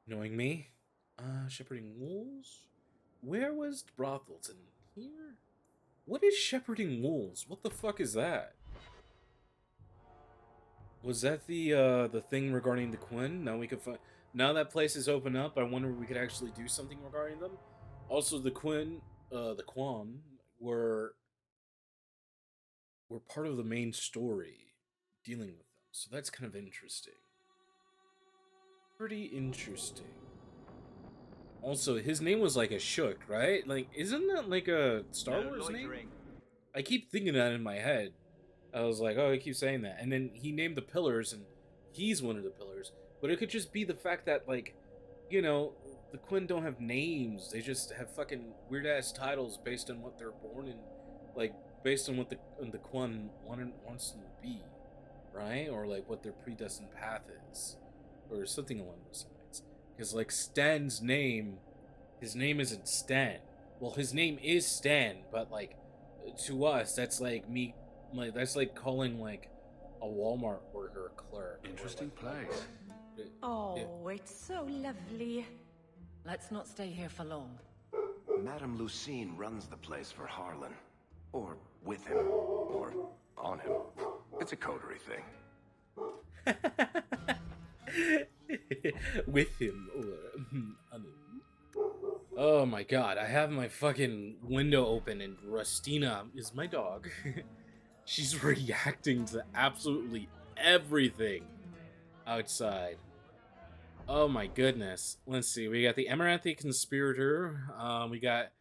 Knowing me. Shepherding wolves? Where was the brothels? In here? What is shepherding wolves? What the fuck is that? Was that the thing regarding the Quinn? Now we could find. Now that place is open up, I wonder if we could actually do something regarding them. Also, the Quinn, the Quan were part of the main story, dealing with them. So that's kind of interesting. Pretty interesting. Also, his name was like a Shook, right? Like, isn't that like a Star Wars name? I keep thinking that in my head. I was like, oh, he keeps saying that. And then he named the pillars, and he's one of the pillars. But it could just be the fact that, like, you know, the Quinn don't have names. They just have fucking weird ass titles based on what they're born in, like based on what the Quinn wants them to be, right? Or like what their predestined path is, or something along those lines. Because like Stan's name, his name isn't Stan. Well, his name is Stan, but like to us, that's like me, like that's like calling like a Walmart worker a clerk. Interesting like, place. Oh, it's so lovely. Let's not stay here for long. Madame Lucine runs the place for Harlan. Or with him. Or on him. It's a coterie thing. With him or oh my god, I have my fucking window open and Rustina is my dog. She's reacting to absolutely everything outside. Oh my goodness. Let's see. We got the Amaranthi Conspirator. We got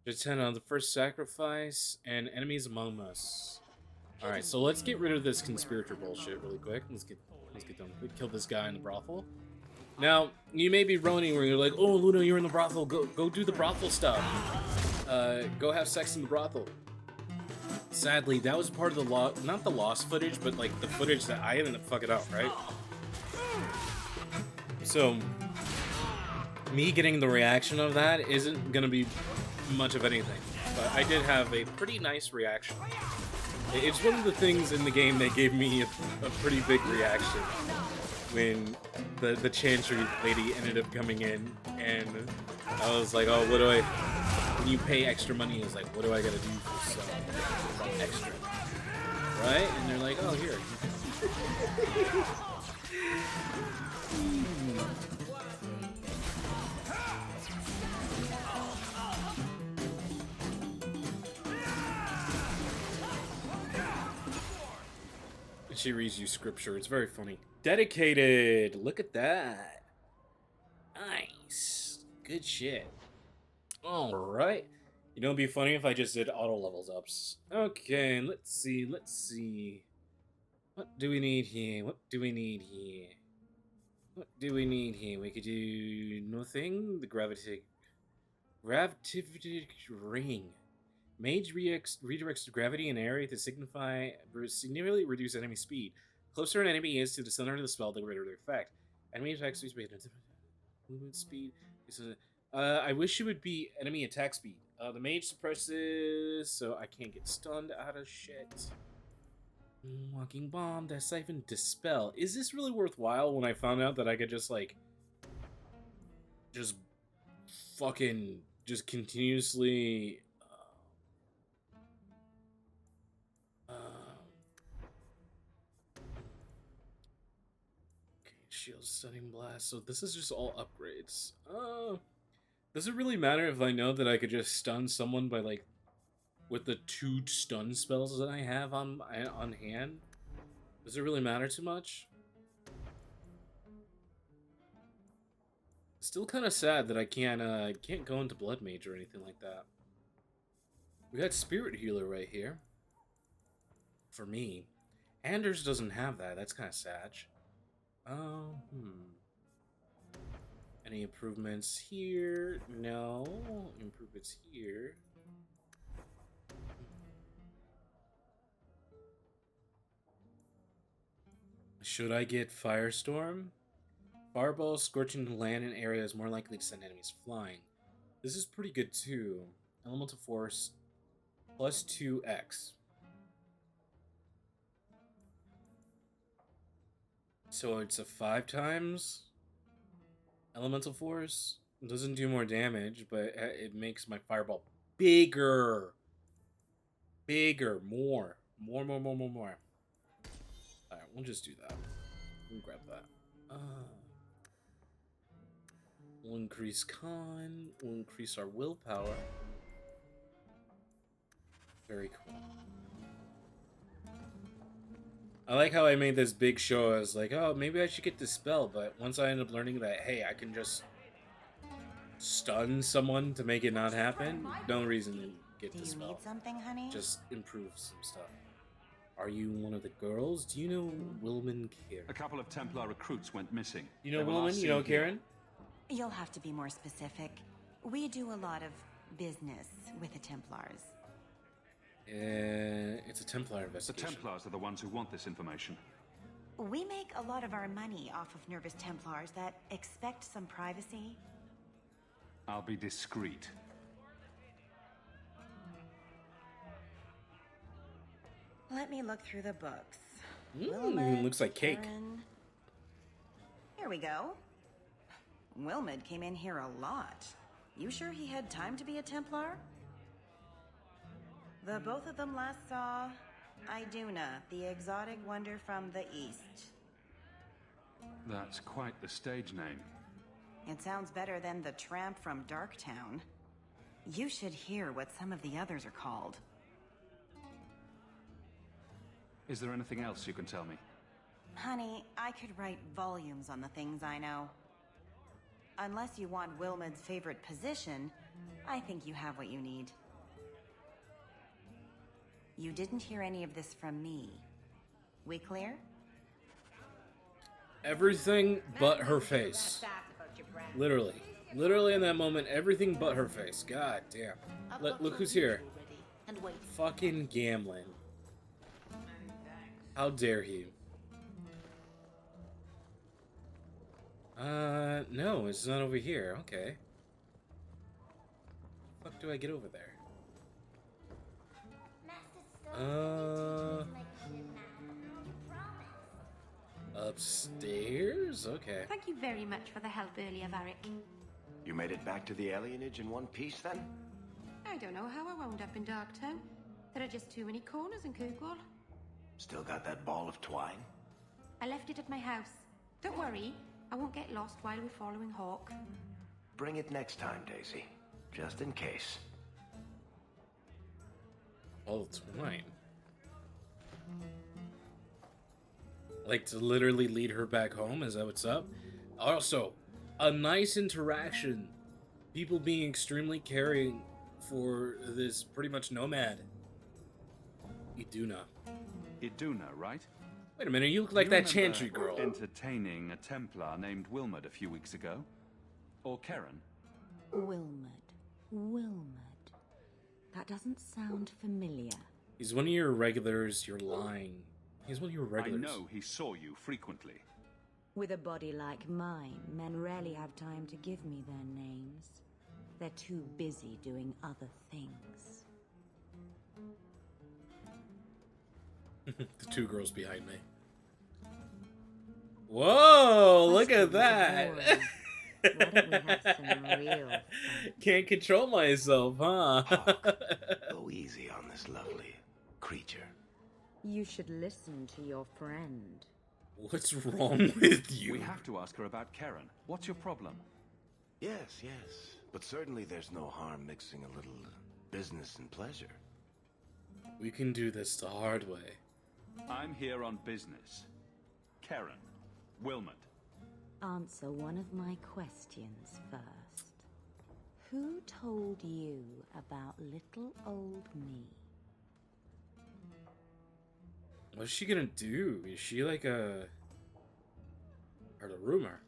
Jatena, the First Sacrifice, and Enemies Among Us. Alright, so let's get rid of this conspirator bullshit really quick. Let's get done. We kill this guy in the brothel. Now, you may be roaning where you're like, oh, Luna, you're in the brothel. Go do the brothel stuff. Go have sex in the brothel. Sadly, that was part of the not the lost footage, but like the footage that I ended up fucking up, right? So, me getting the reaction of that isn't gonna be much of anything, but I did have a pretty nice reaction. It's one of the things in the game that gave me a pretty big reaction when the Chantry lady ended up coming in, and I was like, oh, what do I, when you pay extra money, it's like, what do I gotta do for some extra, right? And they're like, oh, here. She reads you scripture. It's very funny. Dedicated. Look at that. Nice. Good shit. All right. You know, it'd be funny if I just did auto levels ups. Okay, let's see. Let's see. What do we need here? What do we need here? What do we need here? We could do nothing. The gravitic ring. Mage redirects gravity and area to significantly reduce enemy speed. Closer an enemy is to the center of the spell, the greater their effect. Enemy attack speed, movement speed. I wish it would be enemy attack speed. The mage suppresses, so I can't get stunned out of shit. Walking bomb, that siphon, dispel. Is this really worthwhile when I found out that I could just like, just fucking, just continuously shield, stunning blast. So this is just all upgrades. Does it really matter if I know that I could just stun someone by like with the 2 stun spells that I have on hand? Does it really matter too much? Still kind of sad that I can't go into Blood Mage or anything like that. We got Spirit Healer right here. For me. Anders doesn't have that. That's kind of sad. Any improvements here? No. Improvements here. Should I get Firestorm? Fireball scorching land and area is more likely to send enemies flying. This is pretty good too. Elemental Force plus 2x. So it's a 5 times? Elemental Force doesn't do more damage, but it makes my fireball bigger. Bigger. More. More. Alright, we'll just do that. We'll grab that. We'll increase con. We'll increase our willpower. Very cool. I like how I made this big show as like, oh, maybe I should get this spell, but once I end up learning that, hey, I can just stun someone to make it not happen, no reason to get the spell. Do you need something, honey? Just improve some stuff. Are you one of the girls? Do you know Wilman Karen? A couple of Templar recruits went missing. You know They were Wilman? last You know seen here. Karen? You'll have to be more specific. We do a lot of business with the Templars. It's a Templar The investigation. Templars are the ones who want this information. We make a lot of our money off of nervous Templars that expect some privacy. I'll be discreet. Let me look through the books. Looks like cake. Karen. Here we go. Wilmot came in here a lot. You sure he had time to be a Templar? The both of them last saw Iduna, the exotic wonder from the east. That's quite the stage name. It sounds better than the tramp from Darktown. You should hear what some of the others are called. Is there anything else you can tell me? Honey, I could write volumes on the things I know. Unless you want Wilmot's favorite position, I think you have what you need. You didn't hear any of this from me. We clear? Everything but her face. Literally. Literally in that moment, everything but her face. God damn. Look who's here. Fucking Gamlin. How dare he? No, it's not over here. Okay. Fuck do I get over there? Upstairs? Okay. Thank you very much for the help earlier, Varric. You made it back to the alienage in one piece, then? I don't know how I wound up in Darktown. There are just too many corners in Kirkwall. Still got that ball of twine? I left it at my house. Don't worry, I won't get lost while we're following Hawk. Bring it next time, Daisy. Just in case. All twine. Like to literally lead her back home? Is that what's up? Also, a nice interaction. People being extremely caring for this pretty much nomad. Iduna. Iduna, right? Wait a minute, you look like You that remember Chantry girl. entertaining a Templar named Wilmot a few weeks ago? Or Karen? Wilmot. That doesn't sound familiar. He's one of your regulars, you're lying. He's one of your regulars. I know he saw you frequently. With a body like mine, men rarely have time to give me their names. They're too busy doing other things. The two girls behind me. Whoa, look at that. Why don't we have some real fun? Can't control myself, huh? Hawk, go easy on this lovely creature. You should listen to your friend. What's wrong with you? We have to ask her about Karen. What's your problem? Yes. But certainly there's no harm mixing a little business and pleasure. We can do this the hard way. I'm here on business. Karen. Wilmot. Answer one of my questions first. Who told you about little old me? What's she gonna do? Is she like a... Heard a rumor.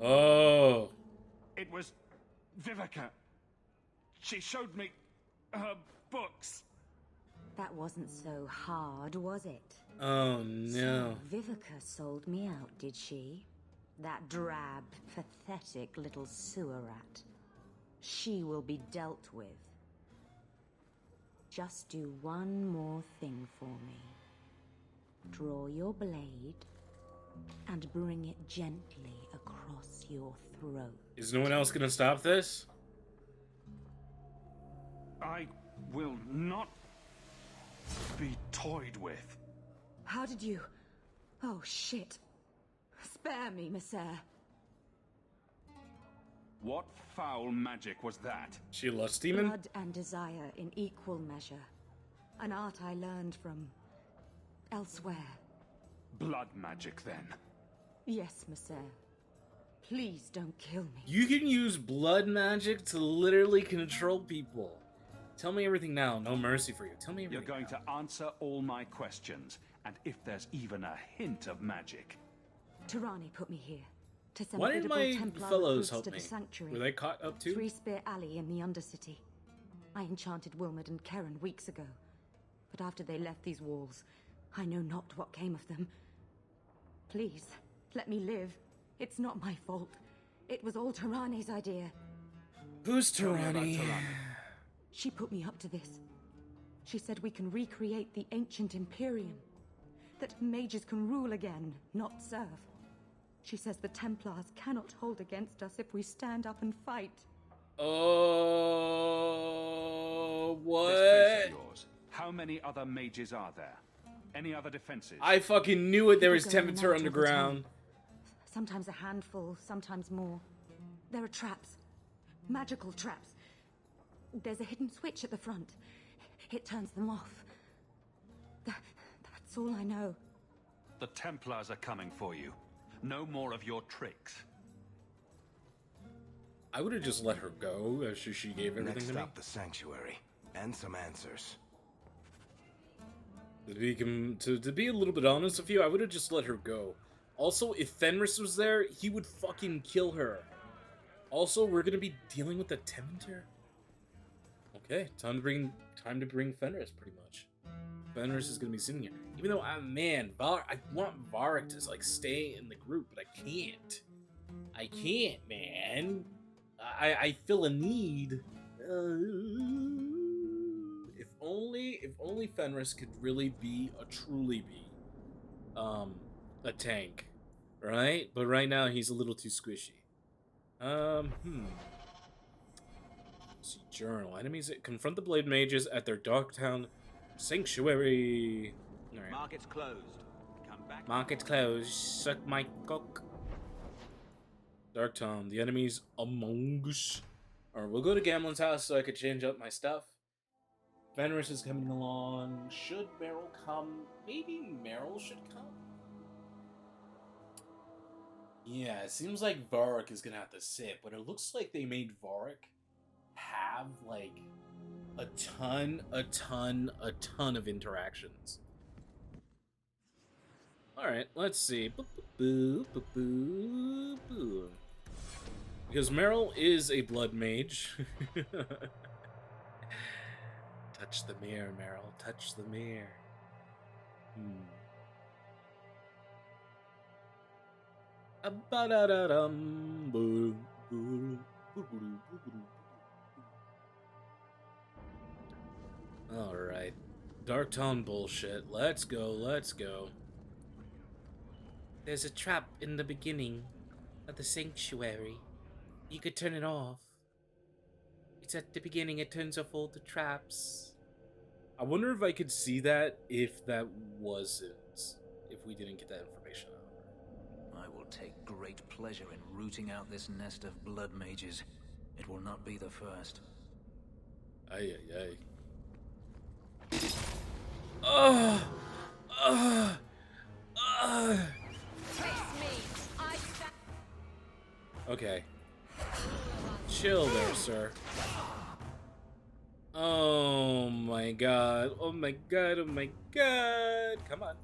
Oh. It was Vivica. She showed me her books. That wasn't so hard, was it? Oh no. So Vivica sold me out, did she? That drab, pathetic little sewer rat. She will be dealt with. Just do one more thing for me. Draw your blade and bring it gently across your throat. Is no one else gonna stop this? I will not be toyed with. How did you... Oh, shit. Spare me, Monsieur. What foul magic was that? She a lust demon? Blood and desire in equal measure. An art I learned from... elsewhere. Blood magic, then. Yes, Monsieur. Please don't kill me. You can use blood magic to literally control people. Tell me everything now. No mercy for you. Tell me everything. You're going to answer all my questions, and if there's even a hint of magic. Tirani put me here. To send Why didn't biddable my Templar fellows recruits help to me? the sanctuary. Were they caught up too? Three Spear Alley in the Undercity. I enchanted Wilmot and Karen weeks ago. But after they left these walls, I know not what came of them. Please, let me live. It's not my fault. It was all Tirani's idea. Who's Tell me about Tirani? Tirani. She put me up to this. She said we can recreate the ancient Imperium. That mages can rule again, not serve. She says the Templars cannot hold against us if we stand up and fight. Oh, This place what? of yours. How many other mages are there? Any other defenses? I fucking knew it. There was People go in and temperature out all the underground. time. Sometimes a handful, sometimes more. There are traps. Magical traps. There's a hidden switch at the front. It turns them off. That's all I know. The Templars are coming for you. No more of your tricks. I would have just let her go after she gave everything Next to me. up, the sanctuary. And some answers. To be a little bit honest with you, I would have just let her go. Also, if Fenris was there, he would fucking kill her. Also, we're gonna be dealing with the Tempter. Okay, time to bring Fenris, pretty much. Fenris is gonna be sitting here. Even though I want Varric to like stay in the group, but I can't. I can't, man. I feel a need. If only Fenris could really truly be a tank, right? But right now he's a little too squishy. Let's see, journal. Enemies confront the Blade Mages at their Darktown Sanctuary. All right. Market's closed. Come back. Market's closed. Suck my cock. Darktown. The enemies among us. Alright, we'll go to Gamlen's house so I could change up my stuff. Fenris is coming along. Should Meryl come? Maybe Meryl should come? Yeah, it seems like Varric is gonna have to sit, but it looks like they made Varric have, like, a ton of interactions. Alright, let's see. Because Meryl is a blood mage. Touch the mirror, Meryl. Touch the mirror. Alright. Darktown bullshit. Let's go, let's go. There's a trap in the beginning of the sanctuary. You could turn it off. It's at the beginning, it turns off all the traps. I wonder if I could see that if that wasn't, if we didn't get that information out. I will take great pleasure in rooting out this nest of blood mages. It will not be the first. Ay, ay, ay. Okay. Chill there, sir. Oh my god. Oh my god. Oh my god. Come on.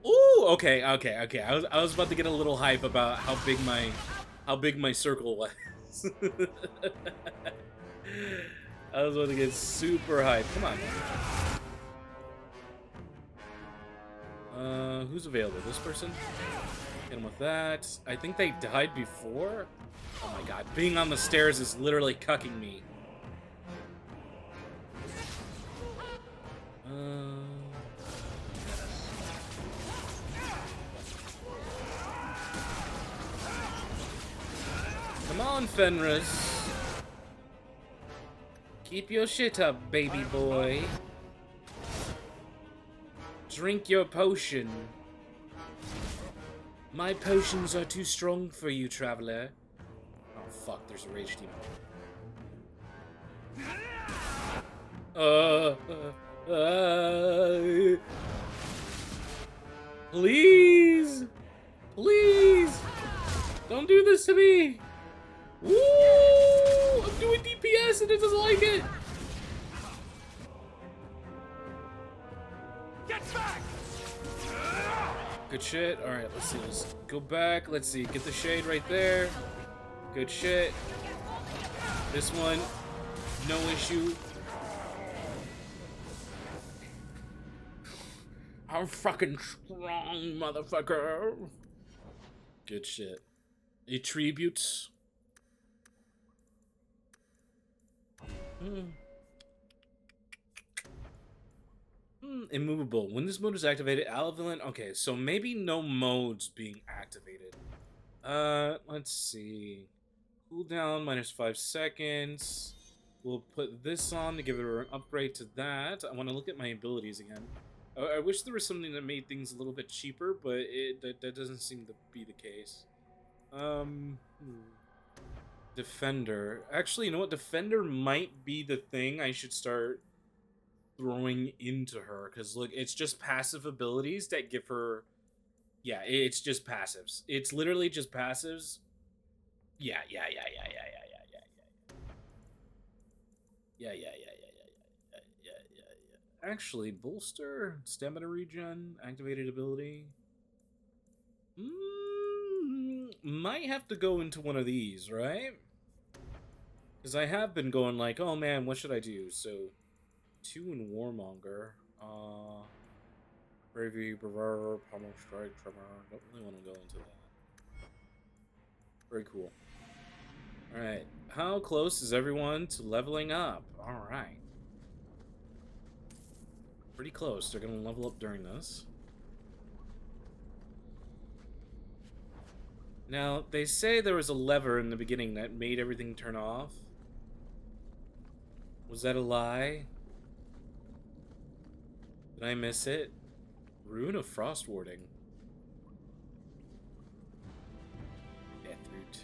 Ooh, okay. I was about to get a little hype about how big my circle was. I was about to get super hype. Come on. Who's available? This person? Hit him with that. I think they died before. Oh my god. Being on the stairs is literally cucking me. on, Fenris. Keep your shit up, baby boy. Drink your potion. My potions are too strong for you, traveler. Oh fuck, there's a rage demon. Please! Please! Don't do this to me! Woo! I'm doing DPS and it doesn't like it! Get back! Good shit. Alright, let's see. Let's go back. Let's see. Get the shade right there. Good shit. This one, no issue. I'm fucking strong, motherfucker. Good shit. Attributes. Immovable. When this mode is activated, Alavillain. Okay, so maybe no modes being activated. Let's see. Cooldown -5 seconds. We'll put this on to give it an upgrade to that. I want to look at my abilities again. I wish there was something that made things a little bit cheaper, but that doesn't seem to be the case. Defender. Actually, you know what? Defender might be the thing I should start throwing into her, because look, it's just passive abilities that give her. Yeah, it's just passives. It's literally just passives. Yeah. Actually, bolster, stamina regen, activated ability. Might have to go into one of these, right? Because I have been going like, oh man, what should I do? So, 2 in Warmonger. Bravery, Bravura, Pommel Strike, Tremor. Don't really want to go into that. Very cool. Alright. How close is everyone to leveling up? Alright. Pretty close. They're going to level up during this. Now, they say there was a lever in the beginning that made everything turn off. Was that a lie? Did I miss it? Rune of Frost Warding. Deathroot.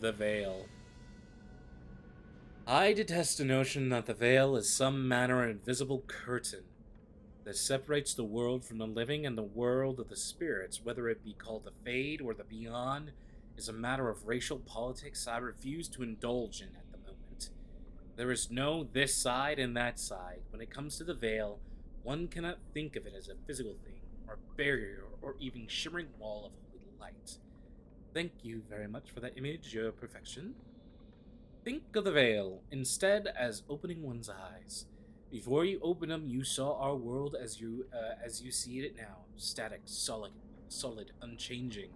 The Veil. I detest the notion that the Veil is some manner of invisible curtain that separates the world from the living and the world of the spirits, whether it be called the Fade or the Beyond, is a matter of racial politics I refuse to indulge in at the moment. There is no this side and that side. When it comes to the Veil, one cannot think of it as a physical thing, or barrier, or even shimmering wall of holy light. Thank you very much for that image, your perfection. Think of the Veil, instead, as opening one's eyes. Before you open them, you saw our world as you see it now, static, solid, unchanging.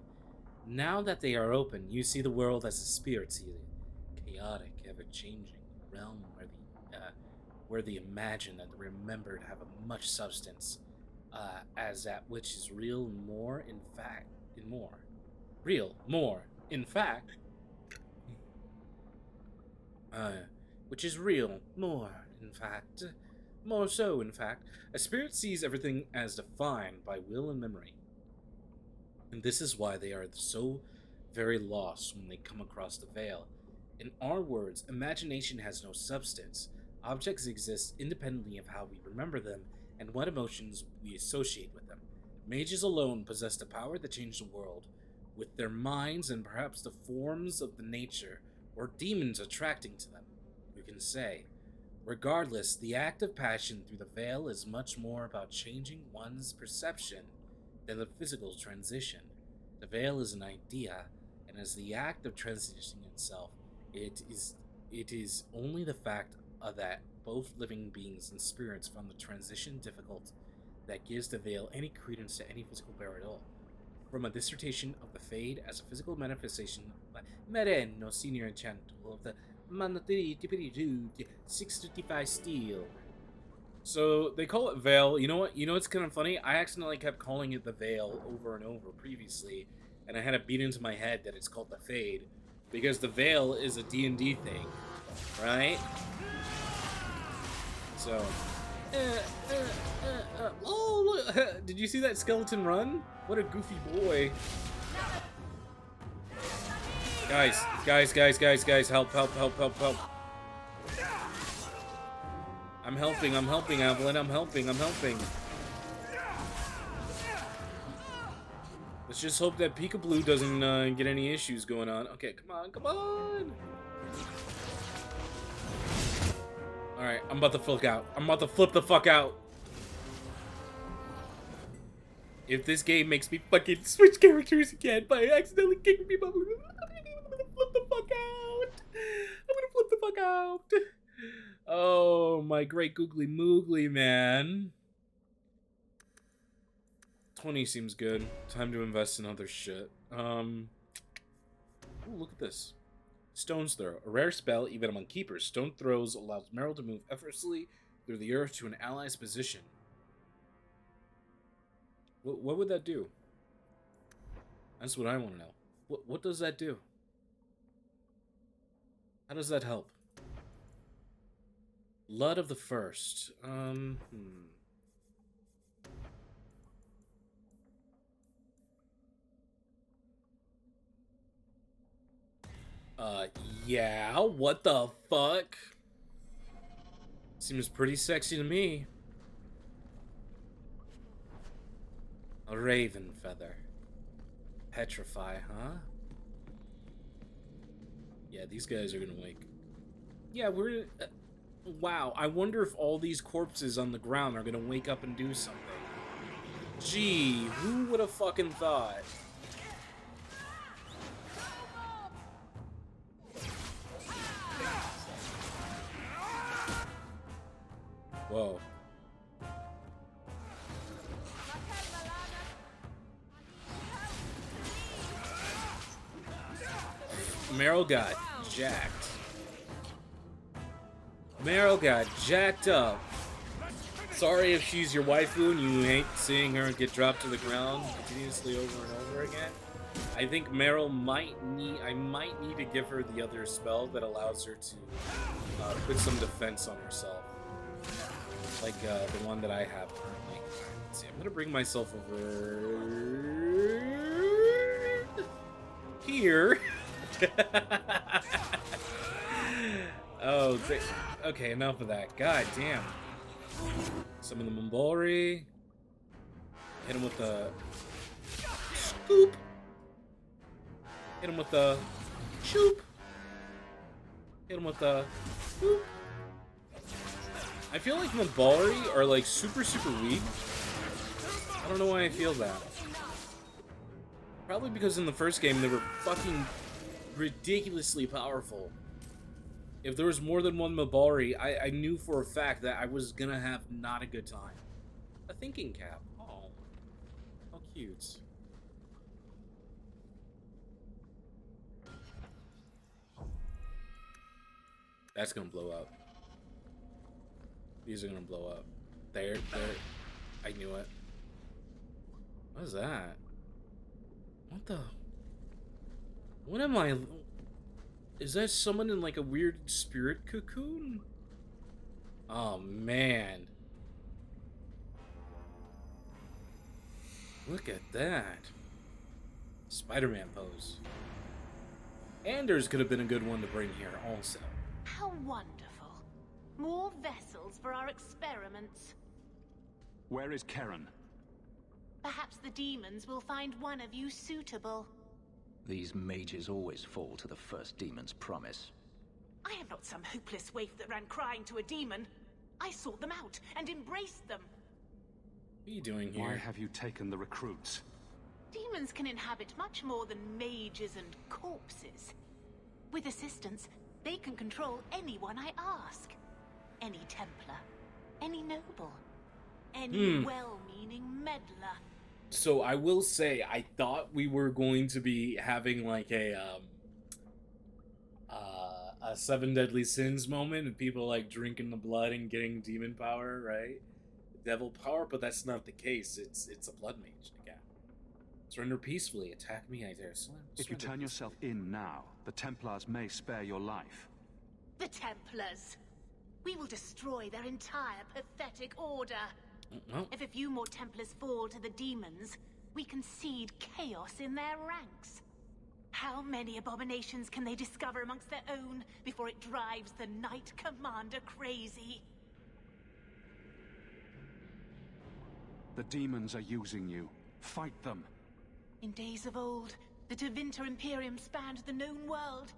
Now that they are open, you see the world as the spirit sees it, chaotic, ever-changing, realm where the imagined and the remembered have a much substance, as that which is real, more in fact, which is real, more in fact. More so, in fact, a spirit sees everything as defined by will and memory. And this is why they are so very lost when they come across the Veil. In our words, imagination has no substance. Objects exist independently of how we remember them and what emotions we associate with them. Mages alone possess the power to change the world, with their minds and perhaps the forms of the nature, or demons attracting to them, you can say. Regardless, the act of passion through the Veil is much more about changing one's perception than the physical transition. The Veil is an idea, and as the act of transitioning itself, it is only the fact that both living beings and spirits found the transition difficult that gives the Veil any credence to any physical bear at all. From a dissertation of the Fade as a physical manifestation by Mereno, senior enchanter of the 655 steel. So they call it Veil. You know what? You know what's kind of funny? I accidentally kept calling it the Veil over and over previously, and I had it beat into my head that it's called the Fade. Because the veil is a D&D thing, right? So... Oh, look! Did you see that skeleton run? What a goofy boy. Guys, help. I'm helping, Evelyn, I'm helping. Let's just hope that Peekaboo doesn't get any issues going on. Okay, come on. Alright, I'm about to flip out. I'm about to flip the fuck out. If this game makes me fucking switch characters again by accidentally kicking people, I'm gonna flip the fuck out. Oh, my great googly moogly, man. 20 seems good. Time to invest in other shit. Ooh, look at this. Stone's Throw. A rare spell, even among keepers. Stone Throws allows Meryl to move effortlessly through the earth to an ally's position. What would that do? That's what I want to know. What does that do? How does that help? Blood of the First. Yeah, what the fuck? Seems pretty sexy to me. A raven feather. Petrify, huh? Yeah, these guys are gonna wake. Yeah, we're... wow, I wonder if all these corpses on the ground are gonna wake up and do something. Gee, who would have fucking thought? Whoa. Meryl got jacked. Meryl got jacked up. Sorry if she's your waifu and you hate seeing her get dropped to the ground continuously over and over again. I think Meryl might need to give her the other spell that allows her to put some defense on herself. Like the one that I have currently. Let's see, I'm gonna bring myself over here. Oh, great. Okay, enough of that. God damn. Summon the Mumbori. Hit him with the scoop. Hit him with the shoop. Hit him with the scoop. I feel like Mumbori are like super weak. I don't know why I feel that. Probably because in the first game they were fucking ridiculously powerful. If there was more than one Mumbori, I knew for a fact that I was gonna have not a good time. A thinking cap. Oh, how cute. That's gonna blow up. These are gonna blow up. There. I knew it. What is that? What the? What am I? Is that someone in like a weird spirit cocoon? Oh man. Look at that. Spider-Man pose. Anders could have been a good one to bring here also. How wonderful. More vessels for our experiments. Where is Karen? Perhaps the demons will find one of you suitable. These mages always fall to the first demon's promise. I am not some hopeless waif that ran crying to a demon. I sought them out and embraced them. What are you doing here? Why have you taken the recruits? Demons can inhabit much more than mages and corpses. With assistance, they can control anyone I ask. Any Templar, any noble, any well-meaning meddler. So I will say, I thought we were going to be having like a 7 Deadly Sins moment, and people like drinking the blood and getting demon power, right? Devil power, but that's not the case. It's a blood mage again. Surrender peacefully. Attack me, I dare. If you turn yourself in now, the Templars may spare your life. The Templars! We will destroy their entire pathetic order. If a few more Templars fall to the demons, we concede chaos in their ranks. How many abominations can they discover amongst their own before it drives the Knight Commander crazy? The demons are using you. Fight them. In days of old, the Tevinter Imperium spanned the known world.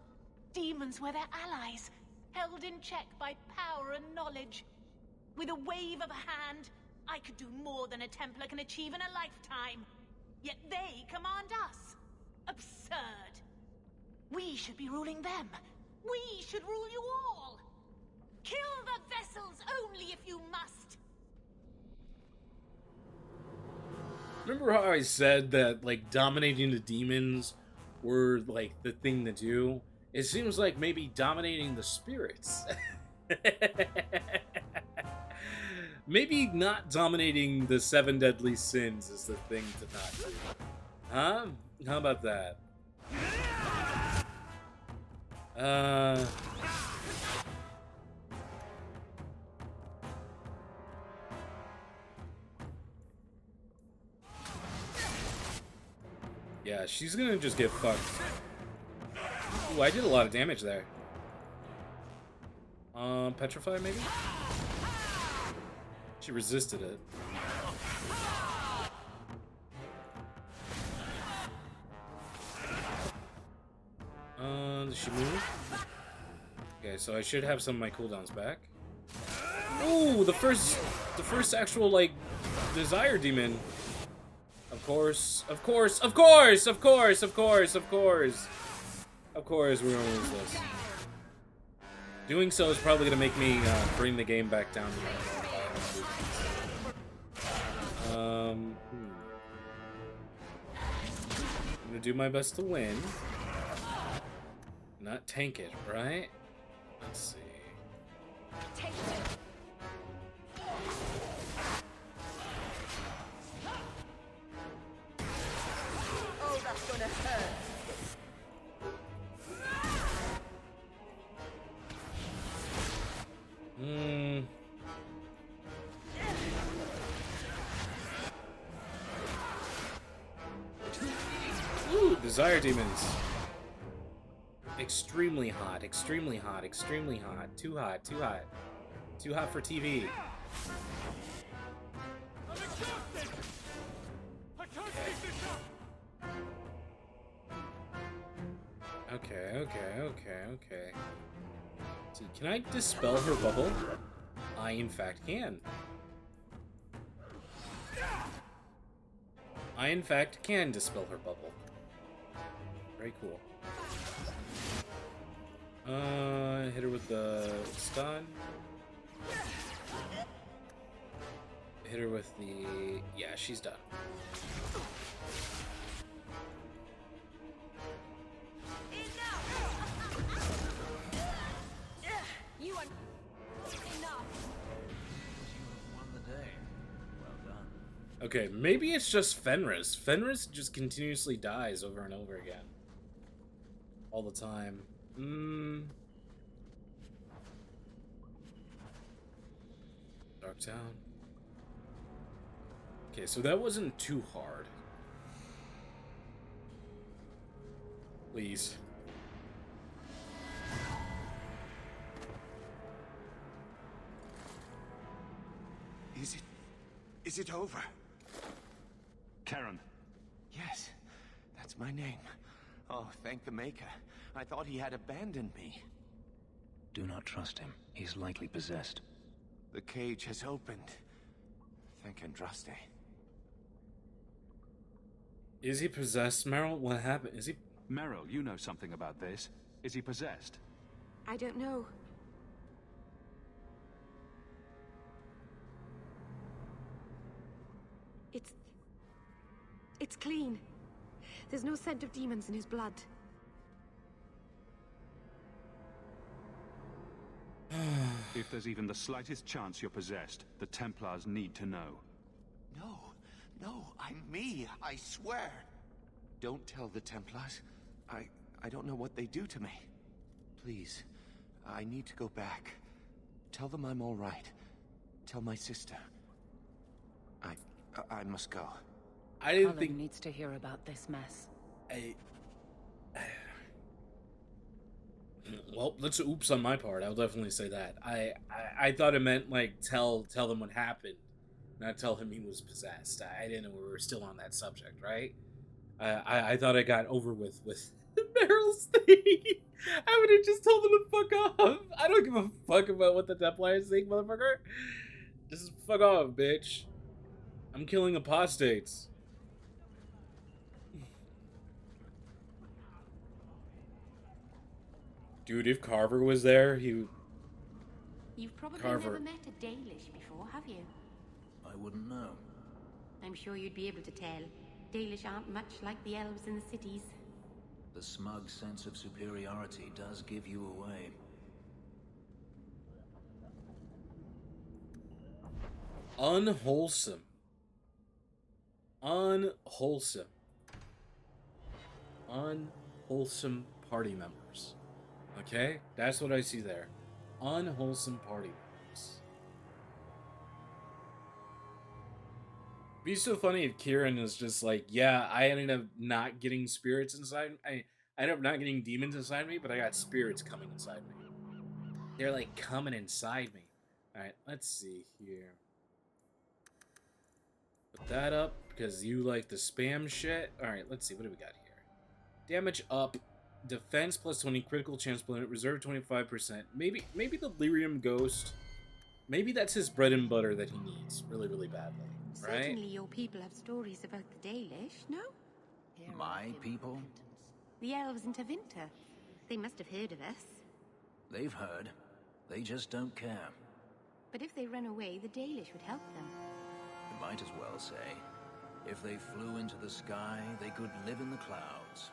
Demons were their allies, held in check by power and knowledge. With a wave of a hand, I could do more than a Templar can achieve in a lifetime. Yet they command us. Absurd. We should be ruling them. We should rule you all. Kill the vessels only if you must. Remember how I said that, like, dominating the demons were, like, the thing to do? It seems like maybe dominating the spirits. Maybe not dominating the 7 deadly sins is the thing to not do. Huh? How about that? Yeah, she's gonna just get fucked. Ooh, I did a lot of damage there. Petrify maybe? She resisted it. Does she move? Okay, so I should have some of my cooldowns back. Ooh, the first actual, like, desire demon. Of course, of course, of course, of course, of course, of course. Of course, we're gonna lose this. Doing so is probably gonna make me bring the game back down to I'm gonna do my best to win. Not tank it, right? Let's see. Take it. Oh, that's gonna hurt. Ooh, desire demons. Extremely hot, extremely hot, extremely hot. Too hot, too hot. Too hot for TV. Okay. See, can I dispel her bubble? I, in fact, can. I, in fact, can dispel her bubble. Very cool. Hit her with the stun. Hit her with the... Yeah, she's done. You are enough. Won the day. Well done. Okay, maybe it's just Fenris. Fenris just continuously dies over and over again. All the time. Darktown. Okay, so that wasn't too hard. Please. Is it over? Karen. Yes, that's my name. Oh, thank the Maker. I thought he had abandoned me. Do not trust him. He's likely possessed. The cage has opened. Thank Andraste. Is he possessed, Meryl? What happened? Is he... Meryl, you know something about this. Is he possessed? I don't know. It's clean. There's no scent of demons in his blood. If there's even the slightest chance you're possessed, the Templars need to know. No, I'm me, I swear. Don't tell the Templars. I don't know what they do to me. Please, I need to go back. Tell them I'm all right. Tell my sister. I must go. I didn't Cullen think... needs to hear about this mess. Well, that's oops on my part. I'll definitely say that. I thought it meant, like, tell them what happened. Not tell him he was possessed. I didn't know we were still on that subject, right? I thought I got over with Meryl's thing. I would have just told them to fuck off. I don't give a fuck about what the Templars think, motherfucker. Just fuck off, bitch. I'm killing apostates. Dude, if Carver was there, he would... You've probably Carver. never met a Dalish before, have you? I wouldn't know. I'm sure you'd be able to tell. Dalish aren't much like the elves in the cities. The smug sense of superiority does give you away. Unwholesome. Unwholesome. Unwholesome party members. Okay? That's what I see there. Unwholesome party members. It'd be so funny if Kieran is just like, yeah, I ended up not getting spirits inside. I ended up not getting demons inside me, but I got spirits coming inside me. They're like coming inside me. Alright, let's see here. Put that up because you like the spam shit. Alright, let's see. What do we got here? Damage up. Defense plus 20. Critical chance planet. Reserve 25%. Maybe the Lyrium Ghost. Maybe that's his bread and butter that he needs really, really badly. Right? Certainly your people have stories about the Dalish, no? My people? The elves in Tevinter. They must have heard of us. They've heard. They just don't care. But if they run away, the Dalish would help them. You might as well say, if they flew into the sky, they could live in the clouds.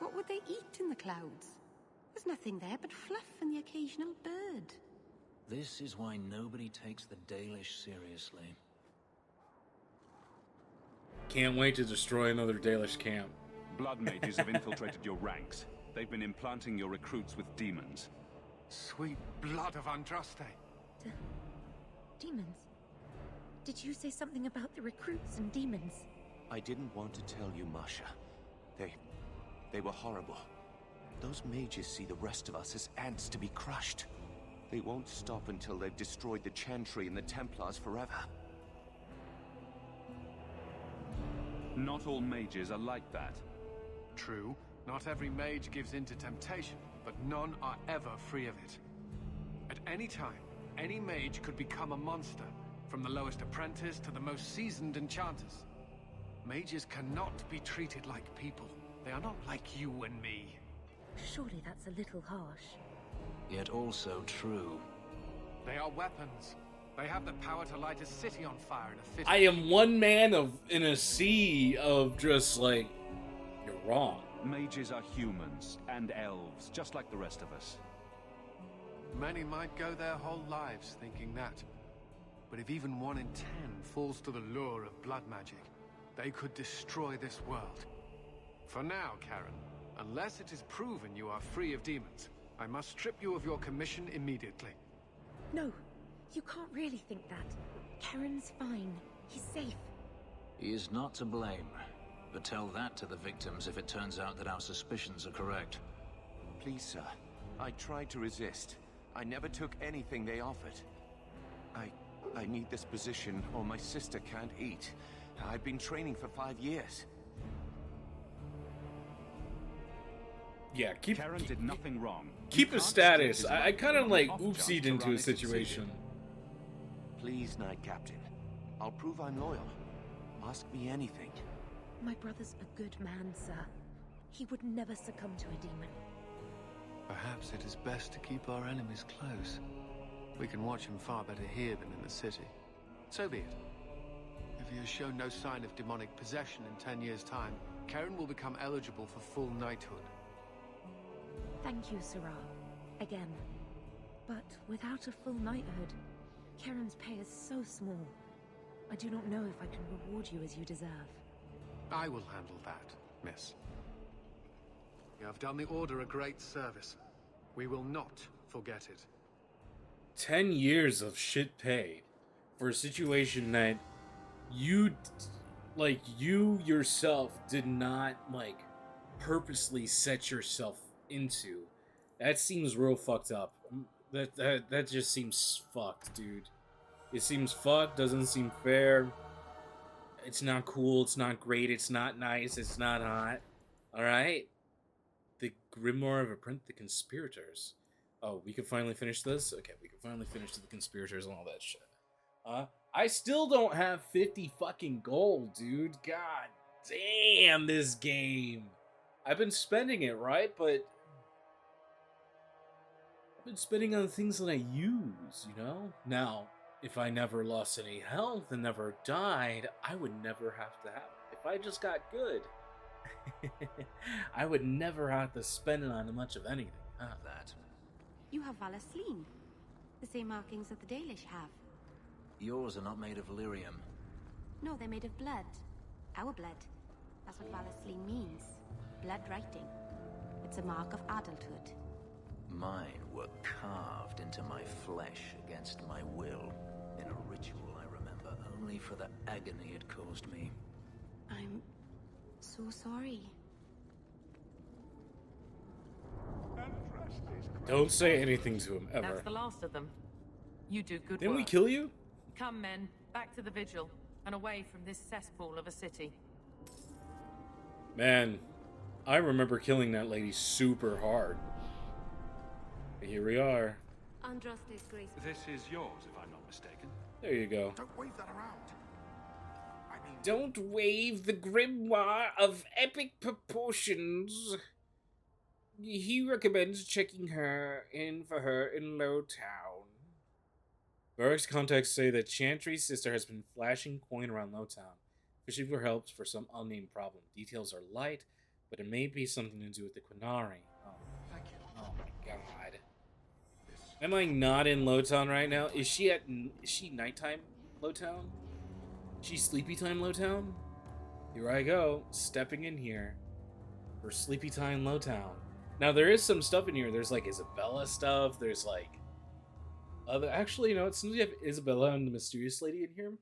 What would they eat in the clouds? There's nothing there but fluff and the occasional bird. This is why nobody takes the Dalish seriously. Can't wait to destroy another Dalish camp. Blood mages have infiltrated your ranks. They've been implanting your recruits with demons. Sweet blood of Andraste. Demons? Did you say something about the recruits and demons? I didn't want to tell you, Masha. They were horrible. Those mages see the rest of us as ants to be crushed. They won't stop until they've destroyed the Chantry and the Templars forever. Not all mages are like that. True, not every mage gives in to temptation, but none are ever free of it. At any time, any mage could become a monster, from the lowest apprentice to the most seasoned enchanters. Mages cannot be treated like people. They are not like you and me. Surely that's a little harsh. Yet also true. They are weapons. They have the power to light a city on fire in a fit. I am one man in a sea of just like, you're wrong. Mages are humans and elves, just like the rest of us. Many might go their whole lives thinking that. But if even 1 in 10 falls to the lure of blood magic, they could destroy this world. For now, Karen, unless it is proven you are free of demons, I must strip you of your commission immediately. No, you can't really think that. Karen's fine. He's safe. He is not to blame. But tell that to the victims if it turns out that our suspicions are correct. Please, sir. I tried to resist. I never took anything they offered. I need this position, or my sister can't eat. I've been training for 5 years. Yeah, Karen did nothing wrong. Keep You his can't status. strip his I life kind of from like off oopsied just to into run a it situation. Please, Knight Captain. I'll prove I'm loyal. Ask me anything. My brother's a good man, sir. He would never succumb to a demon. Perhaps it is best to keep our enemies close. We can watch him far better here than in the city. So be it. If he has shown no sign of demonic possession in 10 years' time, Karen will become eligible for full knighthood. Thank you, Sarah. Again. But without a full knighthood, Karen's pay is so small. I do not know if I can reward you as you deserve. I will handle that. miss. You have done the Order a great service. We will not forget it. 10 years of shit pay for a situation that you yourself did not, like, purposely set yourself into. That seems real fucked up. That just seems fucked, dude. It seems fucked, doesn't seem fair. It's not cool, it's not great, it's not nice, it's not hot. Alright? The Grimoire of the Conspirators. Oh, we can finally finish this? Okay, we can finally finish the Conspirators and all that shit. I still don't have 50 fucking gold, dude. God damn, this game. I've been spending it, right? But I've been spending on things that I use, you know? Now, if I never lost any health and never died, I would never have to have it. If I just got good, I would never have to spend it on much of anything. Huh? That. You have Valasleen. The same markings that the Dalish have. Yours are not made of lyrium. No, they're made of blood. Our blood. That's what Valasleen means. Blood writing. It's a mark of adulthood. Mine were carved into my flesh against my will. In a ritual, I remember, only for the agony it caused me. I'm so sorry. Don't say anything to him, ever. That's the last of them. You do good Didn't work. we kill you? Come, men, back to the vigil, and away from this cesspool of a city. Man, I remember killing that lady super hard. But here we are. Andraste's grace. This is yours, if I'm not mistaken. There you go. Don't wave that around. I mean... Don't wave the grimoire of epic proportions. He recommends checking her in for her in Lowtown. Varric's contacts say that Chantry's sister has been flashing coin around Lowtown, fishing for help for some unnamed problem. Details are light, but it may be something to do with the Quinari. Oh, Thank you. oh my god. Am I not in Lowtown right now? Is she nighttime Lowtown? Is she sleepy time Lowtown? Here I go, stepping in here for sleepy time Lowtown. Now there is some stuff in here. There's like Isabella stuff. There's like other. Actually, you know, it seems you have Isabella and the mysterious lady in here.